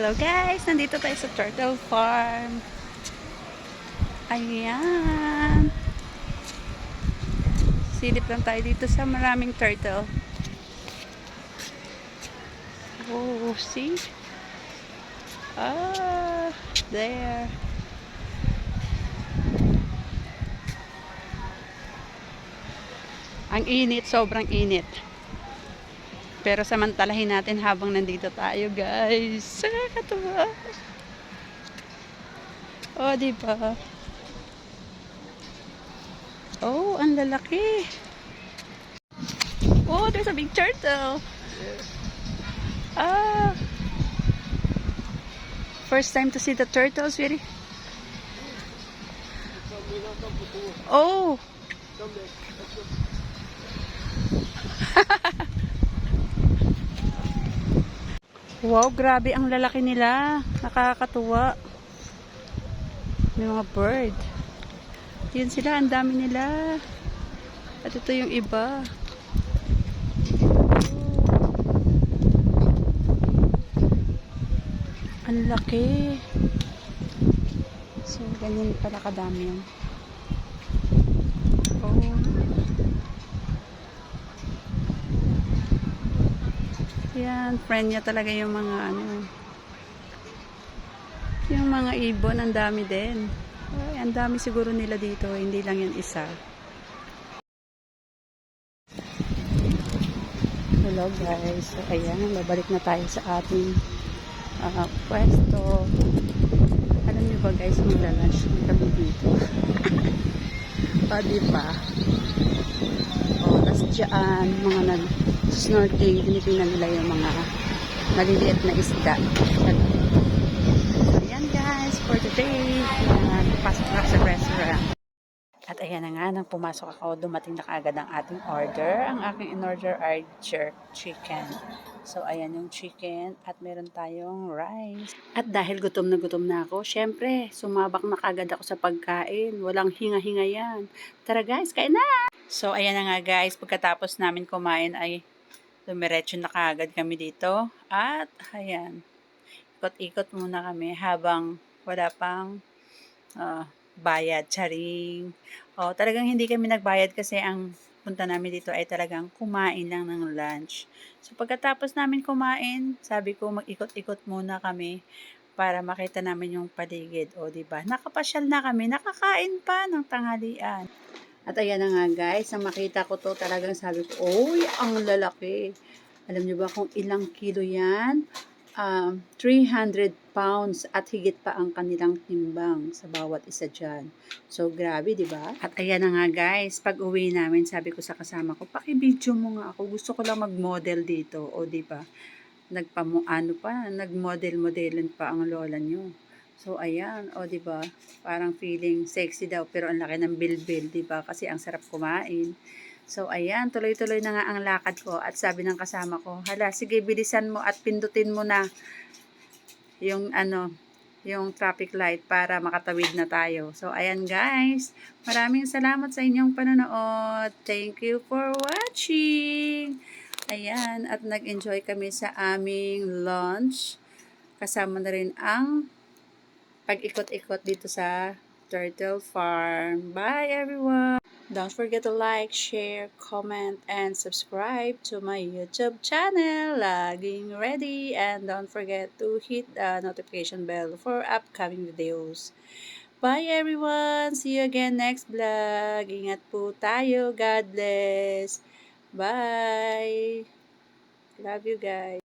Hello guys! Nandito tayo sa Turtle Farm. Ayan. Silip lang tayo dito sa maraming turtle. Oh, see? Ah, there. Ang init, sobrang init. Pero samantalahin natin habang nandito tayo, guys. Nakakatuwa. Oh, diba? Oh, ang lalaki. Oh, there's a big turtle. Ah. First time to see the turtles, really? Oh. Wow, grabe ang lalaki nila. Nakakatuwa. May mga bird. Yun sila, ang dami nila. At ito yung iba. Ang laki. So, ganyan pala kadami yun. Oh. Yan, friend niya talaga yung mga yung mga ibon, ang dami din. Ay, ang dami siguro nila dito, hindi lang yan isa. Hello guys, so ayan, babalik na tayo sa ating pwesto. Alam niyo ba guys, magla-lunch kami dito. O, diba? O, tas dyan, mga nag-snorkeling, tinitingnan nila yung mga maliliit na isda. So, ayan guys, for today, pasok na sa restaurant. At ayan na nga, nang pumasok ako, dumating na kaagad ang ating order. Ang aking in-order ay jerk chicken. So, ayan yung chicken at meron tayong rice. At dahil gutom na ako, syempre, sumabak na kaagad ako sa pagkain. Walang hinga-hinga yan. Tara guys, kain na! So, ayan na nga guys, pagkatapos namin kumain ay dumiretso na kaagad kami dito. At, ayan, ikot-ikot muna kami habang wala pang bayad, charing. O, talagang hindi kami nagbayad kasi ang punta namin dito ay talagang kumain lang ng lunch. So, pagkatapos namin kumain, sabi ko mag-ikot-ikot muna kami para makita namin yung paligid. O, diba? Nakapasyal na kami, nakakain pa ng tanghalian. At ayan na nga guys, ang makita ko to talagang sabi ko, oy, ang lalaki. Alam niyo ba kung ilang kilo yan? 300 pounds at higit pa ang kanilang timbang sa bawat isa dyan. So, grabe, di ba? At ayan na nga guys, pag uwi namin, sabi ko sa kasama ko, paki-video mo nga ako. Gusto ko lang mag-model dito. O, di ba? Nag-model-modelan pa ang lola nyo. So, ayan. O, di ba? Parang feeling sexy daw, pero ang laki ng bilbil, di ba? Kasi ang sarap kumain. So, ayan, tuloy-tuloy na nga ang lakad ko at sabi ng kasama ko, hala, sige, bilisan mo at pindutin mo na yung yung traffic light para makatawid na tayo. So, ayan guys, maraming salamat sa inyong panonood. Thank you for watching. Ayan, at nag-enjoy kami sa aming lunch. Kasama na rin ang pag-ikot-ikot dito sa Turtle Farm. Bye everyone! Don't forget to like, share, comment, and subscribe to my YouTube channel, Laging Ready. And don't forget to hit the notification bell for upcoming videos. Bye everyone! See you again next vlog. Ingat po tayo. God bless. Bye! Love you guys.